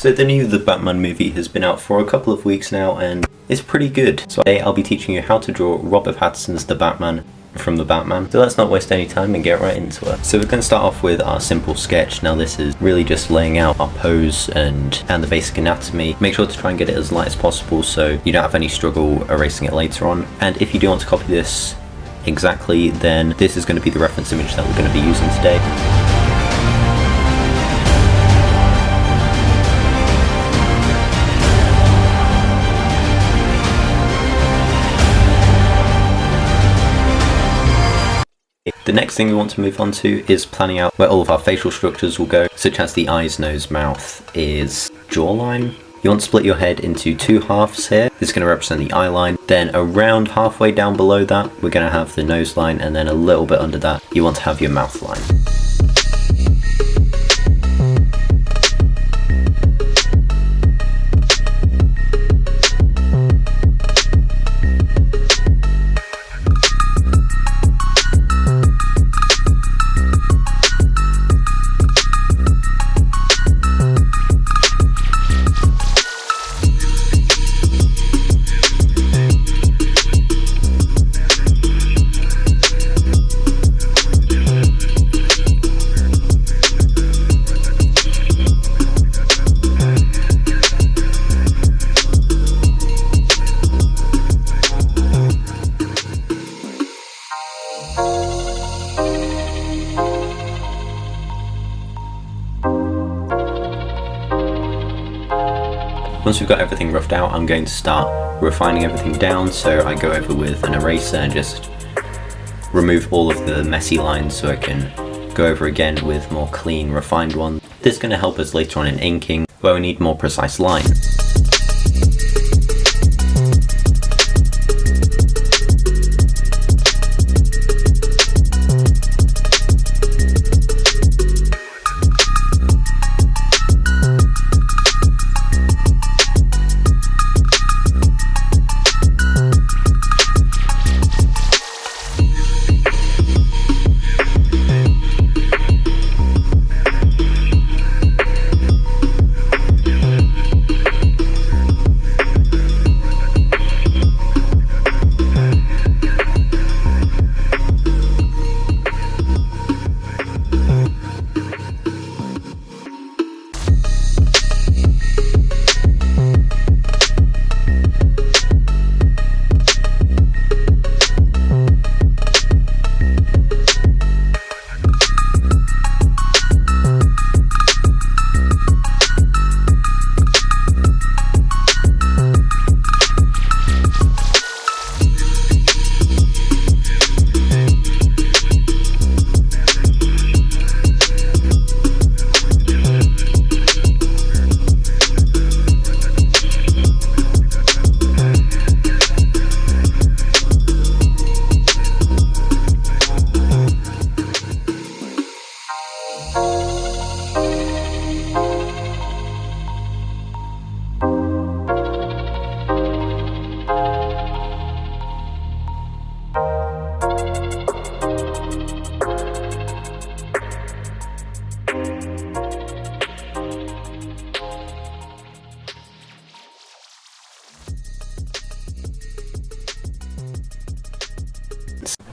So the new The Batman movie has been out for a couple of weeks now and it's pretty good. So today I'll be teaching you how to draw Robert Pattinson's The Batman from The Batman. So let's not waste any time and get right into it. So we're going to start off with our simple sketch. Now this is really just laying out our pose and the basic anatomy. Make sure to try and get it as light as possible so you don't have any struggle erasing it later on. And if you do want to copy this exactly, then this is going to be the reference image that we're going to be using today. The next thing we want to move on to is planning out where all of our facial structures will go, such as the eyes, nose, mouth, ears, jawline. You want to split your head into two halves here. This is going to represent the eye line. Then around halfway down below that, we're going to have the nose line, and then a little bit under that, you want to have your mouth line. Once we've got everything roughed out, I'm going to start refining everything down, so I go over with an eraser and just remove all of the messy lines so I can go over again with more clean, refined ones. This is going to help us later on in inking, where we need more precise lines.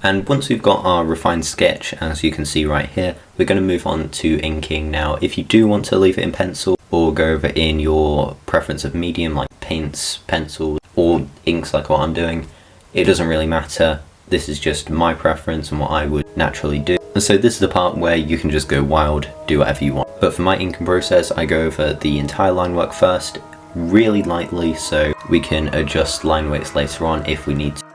And once we've got our refined sketch, as you can see right here, we're going to move on to inking. Now, if you do want to leave it in pencil or go over in your preference of medium like paints, pencils, or inks like what I'm doing, it doesn't really matter. This is just my preference and what I would naturally do. And so this is the part where you can just go wild, do whatever you want. But for my inking process, I go over the entire line work first, really lightly, so we can adjust line weights later on if we need to.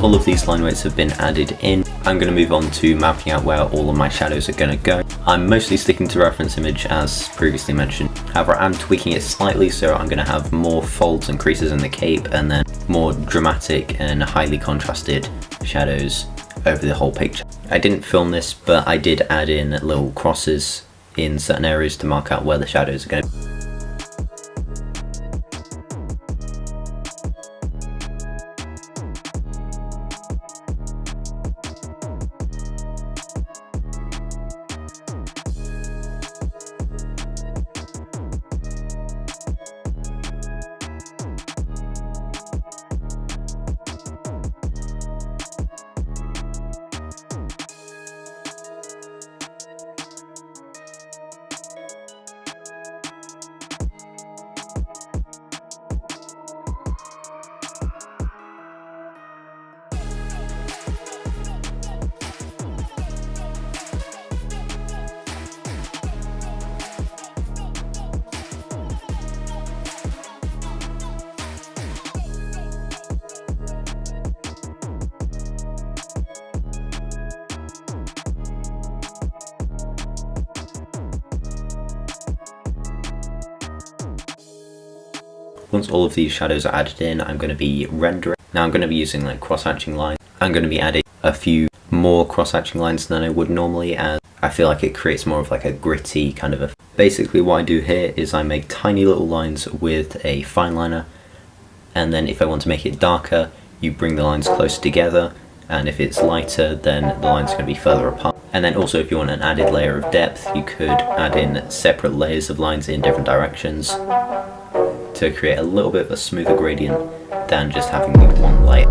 all of these line weights have been added in, I'm going to move on to mapping out where all of my shadows are going to go. I'm mostly sticking to reference image as previously mentioned. However, I'm tweaking it slightly, so I'm going to have more folds and creases in the cape and then more dramatic and highly contrasted shadows over the whole picture. I didn't film this, but I did add in little crosses in certain areas to mark out where the shadows are going to be. Once all of these shadows are added in, I'm going to be rendering. Now I'm going to be using like cross-hatching lines. I'm going to be adding a few more cross-hatching lines than I would normally, as I feel like it creates more of like a gritty kind of effect. Basically what I do here is I make tiny little lines with a fine liner, and then if I want to make it darker, you bring the lines closer together, and if it's lighter, then the lines are going to be further apart. And then also if you want an added layer of depth, you could add in separate layers of lines in different directions to create a little bit of a smoother gradient than just having one layer.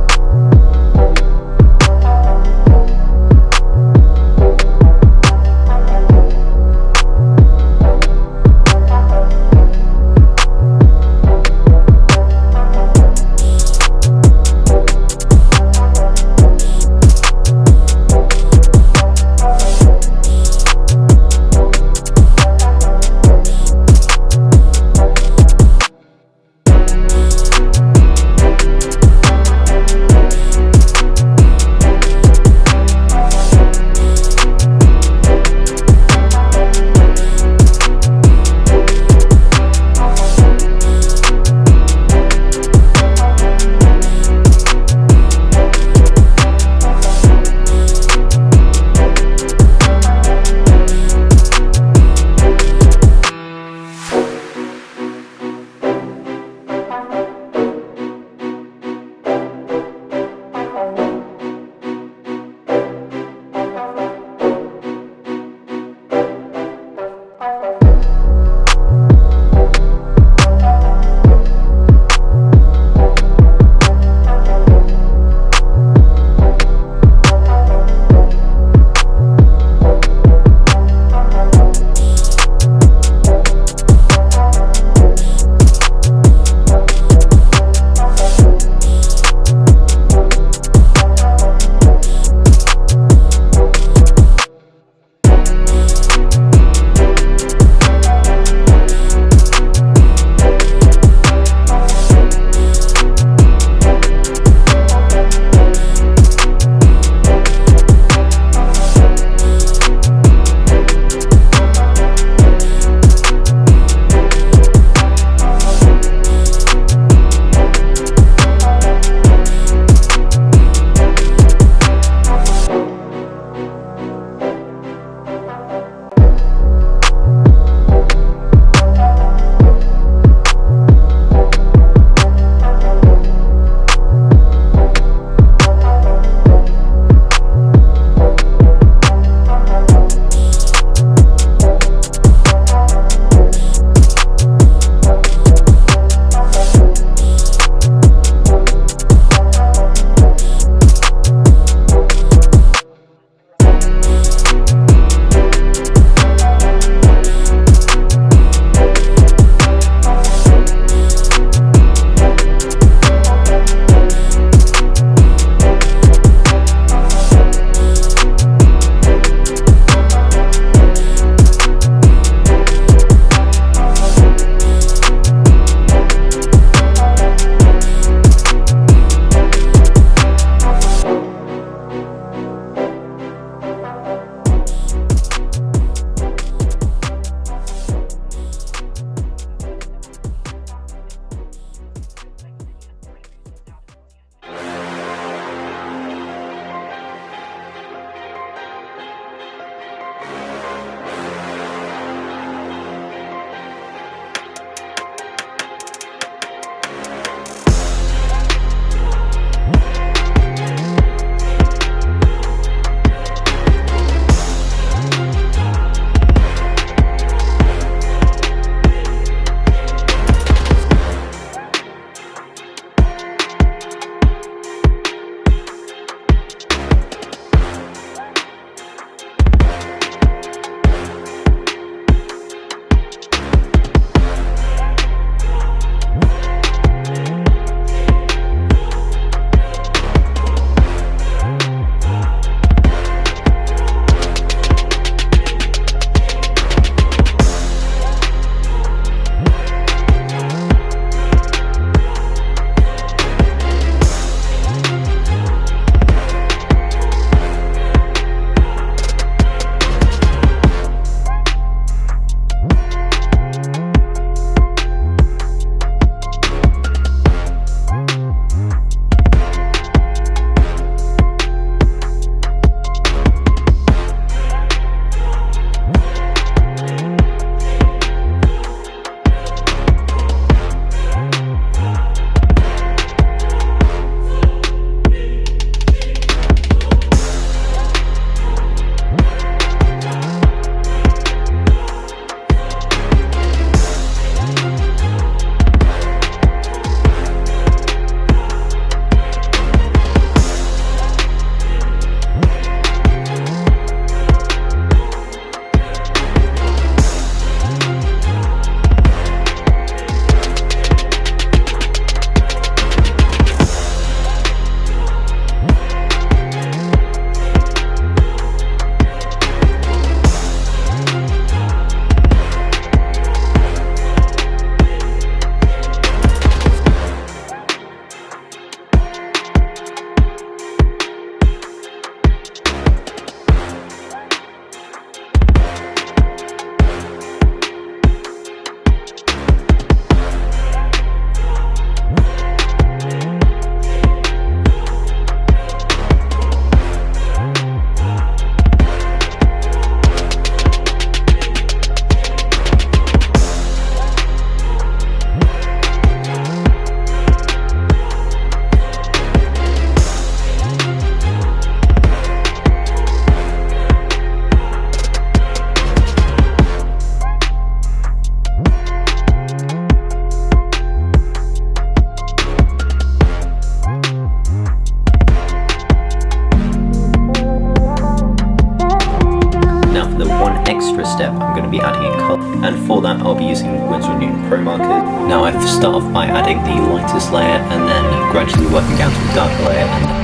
And for that I'll be using Winsor & Newton Pro Markers. Now I start off by adding the lightest layer and then gradually working down to a darker layer and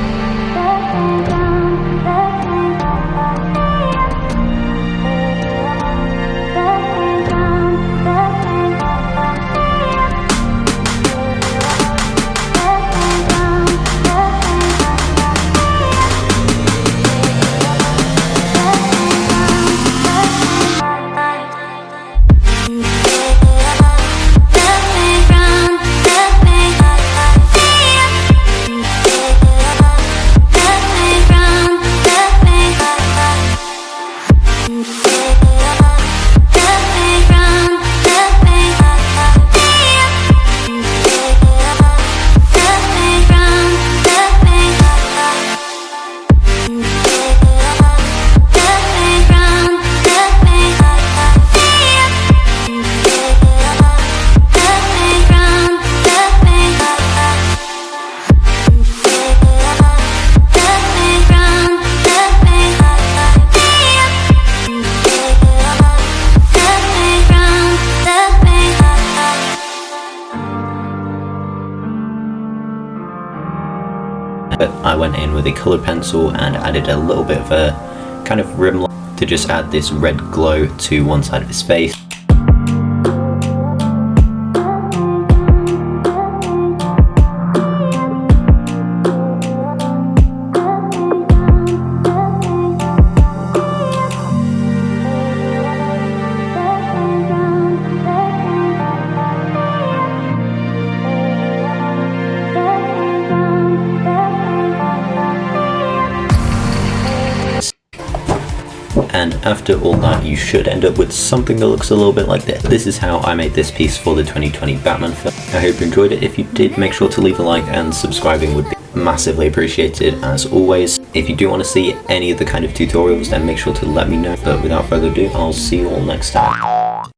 I went in with a coloured pencil and added a little bit of a kind of rim line to just add this red glow to one side of his face. And after all that, you should end up with something that looks a little bit like this. This is how I made this piece for the 2020 Batman film. I hope you enjoyed it. If you did, make sure to leave a like, and subscribing would be massively appreciated as always. If you do want to see any of the kind of tutorials, then make sure to let me know. But without further ado, I'll see you all next time.